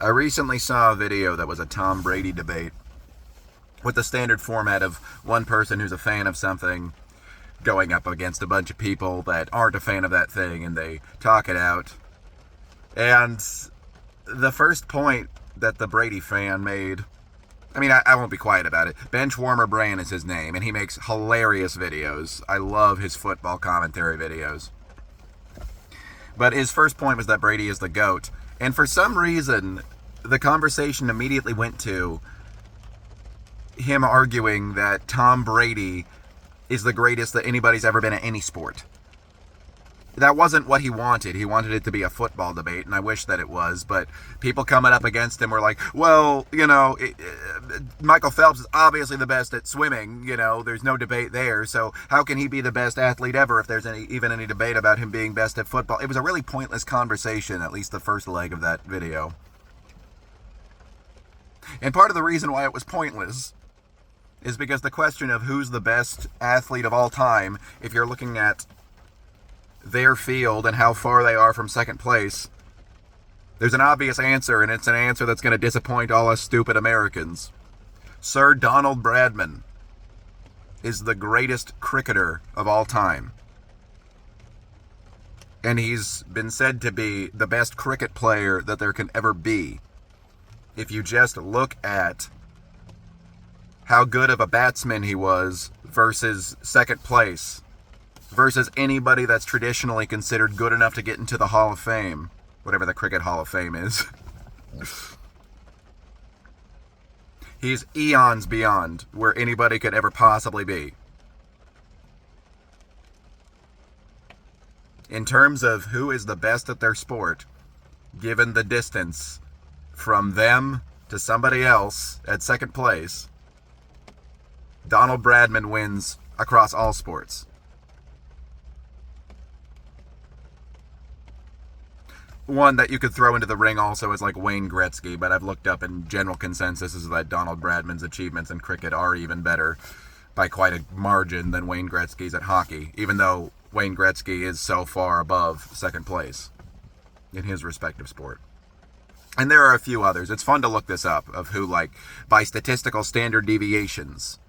I recently saw a video that was a Tom Brady debate with the standard format of one person who's a fan of something going up against a bunch of people that aren't a fan of that thing, and they talk it out. And the first point that the Brady fan made, I won't be quiet about it. Benchwarmer Bran is his name, and he makes hilarious videos. I love his football commentary videos. But his first point was that Brady is the GOAT. And for some reason, the conversation immediately went to him arguing that Tom Brady is the greatest that anybody's ever been at any sport. That wasn't what he wanted. He wanted it to be a football debate, and I wish that it was. But people coming up against him were like, well, Michael Phelps is obviously the best at swimming. There's no debate there. So how can he be the best athlete ever if there's even any debate about him being best at football? It was a really pointless conversation, at least the first leg of that video. And part of the reason why it was pointless is because the question of who's the best athlete of all time, if you're looking at their field and how far they are from second place, there's an obvious answer, and it's an answer that's going to disappoint all us stupid Americans. Sir Donald Bradman is the greatest cricketer of all time. And he's been said to be the best cricket player that there can ever be. If you just look at how good of a batsman he was versus second place, versus anybody that's traditionally considered good enough to get into the Hall of Fame, whatever the Cricket Hall of Fame is. He's eons beyond where anybody could ever possibly be. In terms of who is the best at their sport, given the distance from them to somebody else at second place, Donald Bradman wins across all sports. One that you could throw into the ring also is like Wayne Gretzky, but I've looked up and general consensus is that Donald Bradman's achievements in cricket are even better by quite a margin than Wayne Gretzky's at hockey, even though Wayne Gretzky is so far above second place in his respective sport. And there are a few others. It's fun to look this up of who, like, by statistical standard deviations,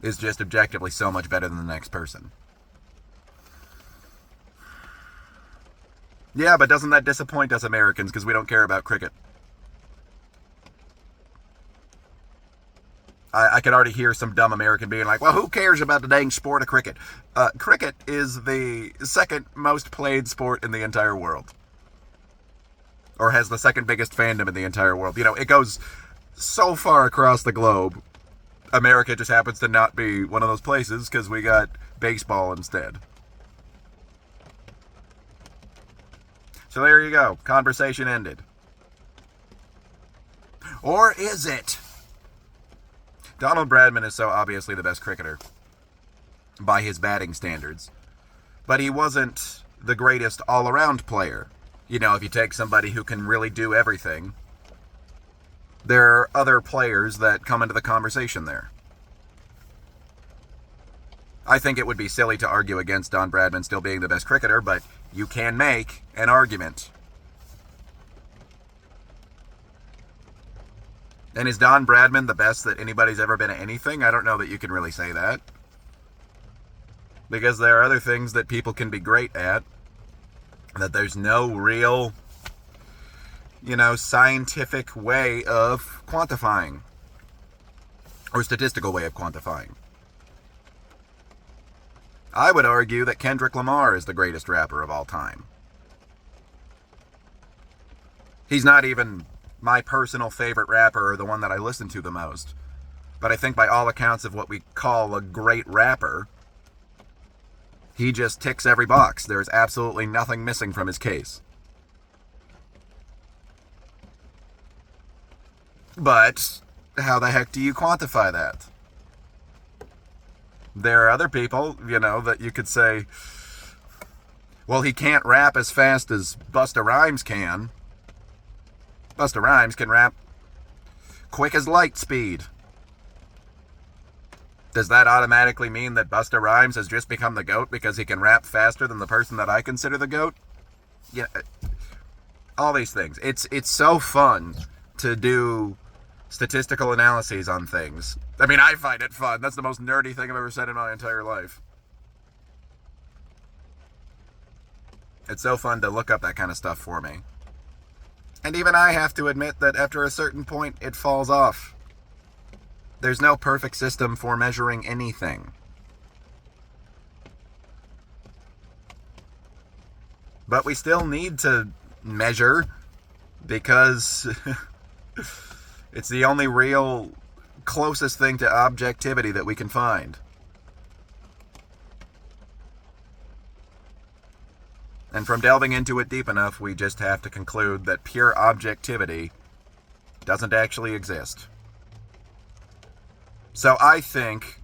is just objectively so much better than the next person. Yeah, but doesn't that disappoint us Americans because we don't care about cricket? I could already hear some dumb American being like, well, who cares about the dang sport of cricket? Cricket is the second most played sport in the entire world. Or has the second biggest fandom in the entire world. It goes so far across the globe. America just happens to not be one of those places because we got baseball instead. So there you go. Conversation ended. Or is it? Donald Bradman is so obviously the best cricketer by his batting standards. But he wasn't the greatest all-around player. If you take somebody who can really do everything, there are other players that come into the conversation there. I think it would be silly to argue against Don Bradman still being the best cricketer, but you can make an argument. And is Don Bradman the best that anybody's ever been at anything? I don't know that you can really say that. Because there are other things that people can be great at that there's no real, scientific way of quantifying. Or statistical way of quantifying. I would argue that Kendrick Lamar is the greatest rapper of all time. He's not even my personal favorite rapper or the one that I listen to the most. But I think by all accounts of what we call a great rapper, he just ticks every box. There's absolutely nothing missing from his case. But how the heck do you quantify that? There are other people, that you could say, well, he can't rap as fast as Busta Rhymes can. Busta Rhymes can rap quick as light speed. Does that automatically mean that Busta Rhymes has just become the GOAT because he can rap faster than the person that I consider the GOAT? Yeah. all these things. It's so fun to do statistical analyses on things. I mean, I find it fun. That's the most nerdy thing I've ever said in my entire life. It's so fun to look up that kind of stuff for me. And even I have to admit that after a certain point, it falls off. There's no perfect system for measuring anything. But we still need to measure because it's the only real closest thing to objectivity that we can find. And from delving into it deep enough, we just have to conclude that pure objectivity doesn't actually exist. So I think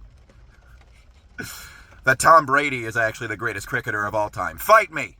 that Tom Brady is actually the greatest cricketer of all time. Fight me!